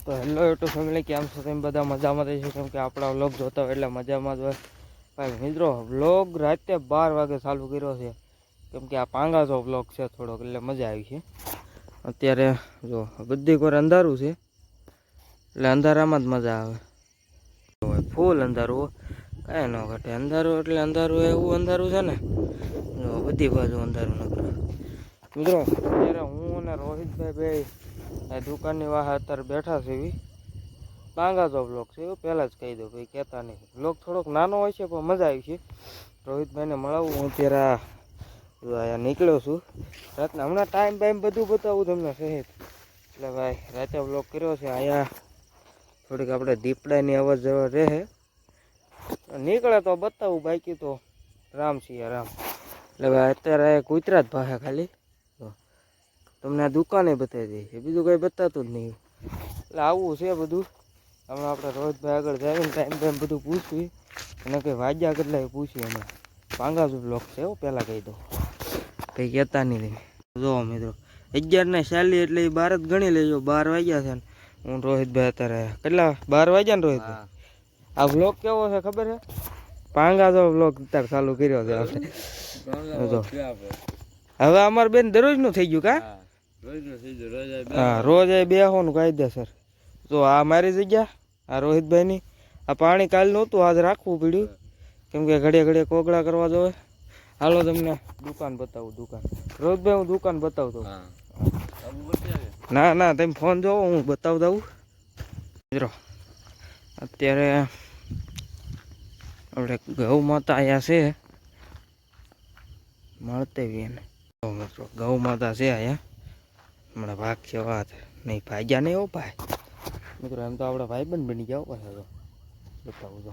તો hello YouTube family, કેમ છો તમે બધા? મજામાં રહીશું, કેમ કે આપણા વ્લોગ જોતા હોય એટલે મજામાં જ હોય. ભાઈ મિત્રો, વ્લોગ રાતે 12 વાગે ચાલુ કર્યો છે, કેમ કે આ પાંગાજો વ્લોગ છે થોડોક, એટલે મજા આવી છે. અત્યારે જો બધી કોર અંધારું છે, એટલે અંધારામાં જ મજા આવે. ફૂલ અંધારું, કાંઈ ન ઘટે. અંધારું એટલે અંધારું, એવું અંધારું છે ને, બધી બાજુ અંધારું નકર. મિત્રો, અત્યારે હું અને રોહિતભાઈ બે દુકાનની વાહ અત્યારે બેઠા છે. એવી પાંગાજો બ્લોગ છે, એવું પહેલાં જ કહી દઉં ભાઈ, કહેતા નહીં. બ્લોગ થોડોક નાનો હોય છે પણ મજા આવી છે. રોહિતભાઈને મળાવું, હું અત્યારે અહીંયા નીકળ્યો છું રાતના. હમણાં ટાઈમ બધું બતાવું તમને સહેજ. એટલે ભાઈ રાતે બ્લોગ કર્યો છે. અહીંયા થોડીક આપણે દીપડાની અવર જવર રહે, નીકળે તો બતાવું, બાકી તો રામ સિયા રામ. એટલે ભાઈ અત્યારે કૂતરા જ ભાષા ખાલી તમને આ દુકાને બતાવી દે છે, બીજું કંઈ બતાતું જ નહીં. એટલે આવું છે બધું. હમણાં આપણે રોહિતભાઈ આગળ જઈને ટાઈમ બધું પૂછવી, અને કંઈ વાગ્યા કેટલા એ પૂછીએ. હમણાં પાંગાજો બ્લોક છે એવું પહેલાં કહી દઉં, કંઈ કહેતા નહીં. જો મિત્રો 11:40 એટલે એ 12 જ ગણી લેજો. 12 વાગ્યા છે ને હું રોહિતભાઈ અત્યારે કેટલા 12 વાગ્યા ને રોહિતભાઈ. આ બ્લોગ કેવો છે ખબર છે? પાંગાજો બ્લોગ અત્યારે ચાલુ કર્યો છે આપણે. હવે અમારે બેન દરરોજનું થઈ ગયું કા? હા, રોજ બે હોનું કાયદેસર. જો આ મારી જગ્યા, આ રોહિતભાઈની. આ પાણી કાલ નહોતું, આજ રાખવું પડ્યું, કેમ કે ઘડીએ કોગળા કરવા જોઈએ. હાલો તમને દુકાન બતાવું. દુકાન રોહિતભાઈ હું દુકાન બતાવતો. ના તમે ફોન જોવો, હું બતાવતા આવું. મિત્રો અત્યારે આપણે ગૌ માતા અહીંયા છે, મળતેવી ને. મિત્રો ગૌ માતા છે અહીંયા. હમણાં ભાગ છે વાત નહીં, ભાગ્યા નહીં હો ભાઈ. મિત્રો એમ તો આપણે ભાઈબંધ બની ગયા પાછા. તો બતાવું તો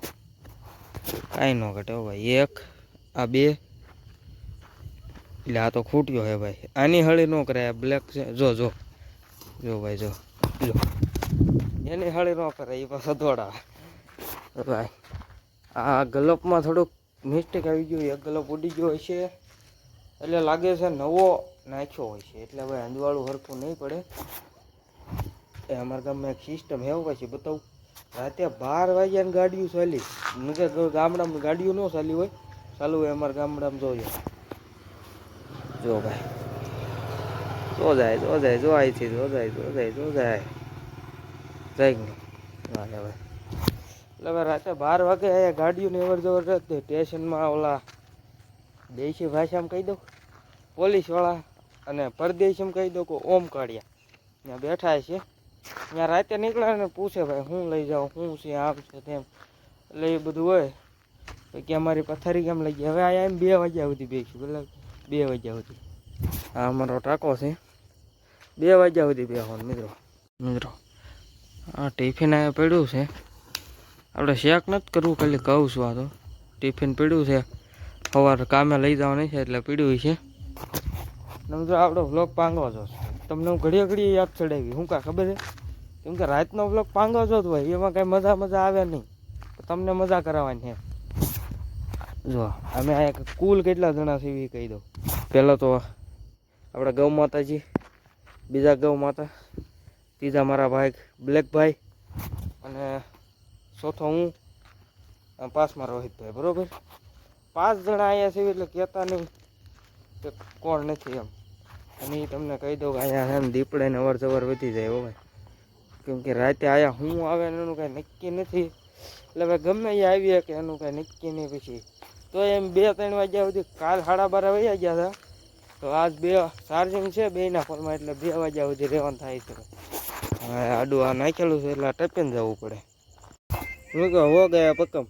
કાંઈ ન ઘટે હો ભાઈ. એક આ બે, એટલે આ તો ખૂટ્યો હે ભાઈ. આની હળી ન કરાય, બ્લેક છે. જો ભાઈ, જો એની હળી ન કરાય, એ પાછો દોડા ભાઈ. આ ગલપમાં થોડુંક મિસ્ટેક આવી ગયું, એક ગલપ ઉડી ગયો હોય છે, એટલે લાગે છે નવો નાખ્યો હોય છે. એટલે ભાઈ અંજવાળું હરખું નહીં પડે. એ અમારા ગામમાં એક સિસ્ટમ એવું પછી બતાવું. રાતે 12 વાગ્યાની ગાડીઓ ચાલી, નજર ગામડામાં ગાડીઓ ન ચાલી હોય, ચાલુ હોય અમારા ગામડામાં. જોઈએ જો ભાઈ, જો અહીંથી જાય નહીં વાલે ભાઈ. એટલે ભાઈ રાતે 12 વાગે અહીંયા ગાડીઓની અવર જવર રહેતી. સ્ટેશનમાં ઓલા દેશી ભાષામાં કહી દઉં પોલીસવાળા, અને પરદેશીમાં કહી દઉં કે ઓમ કાઢ્યા ત્યાં બેઠા છે. ત્યાં રાતે નીકળે ને પૂછે ભાઈ હું લઈ જાઉં, શું છે આમ છે તેમ. એટલે એ બધું હોય કે અમારી પથારી કેમ લઈ ગયા. હવે અહીંયા એમ 2 વાગ્યા સુધી બેસીશું, પેલા 2 વાગ્યા સુધી. આ અમારો ટાંકો છે, 2 વાગ્યા સુધી બેસવાનું. મિત્રો આ ટિફિન અહીંયા પડ્યું છે, આપણે શેક નથી કરવું, ખાલી કહું છું. આ તો ટિફિન પડ્યું છે, સવારે કામે લઈ જવાનું છે એટલે પીડ્યું છે. મિત્રો આપણો વ્લોગ પાંગવા જો તમને હું ઘડીએ યાદ ચડાવી. શું કાં ખબર છે? કેમ કે રાતનો વ્લોગ પાંગવા જો હોય, એમાં કાંઈ મજા આવે નહીં, તો તમને મજા કરાવવાની છે. જો અમે આ કુલ કેટલા જણા છે એ કહી દઉં. પહેલાં તો આપણે ગૌ માતાજી, બીજા ગૌ માતા, ત્રીજા મારા ભાઈ બ્લેકભાઈ, અને ચોથો હું, પાંચમા રોહિતભાઈ. બરાબર, 5 જણા અહીંયા છે, એટલે કહેતા નહીં કે કોણ નથી એમ. અને એ તમને કહી દઉં કે અહીંયા છે ને દીપડાને અવર જવર વધી જાય હો ભાઈ. કેમ કે રાતે અહીંયા હું આવે એનું કાંઈ નક્કી નથી. એટલે ભાઈ ગમે એ આવીએ કે એનું કાંઈ નક્કી નહીં. પછી તો એમ 2-3 વાગ્યા સુધી, કાલ 12:30 વાગ્યા ગયા હતા, તો આજ 2 ચાર્જિંગ છે બેયના ફોનમાં, એટલે 2 વાગ્યા સુધી રહેવાનું થાય છે. હવે આડું આ નાખેલું છે એટલે ટપીને જવું પડે. હું કહો હો ગયા પક્કમ.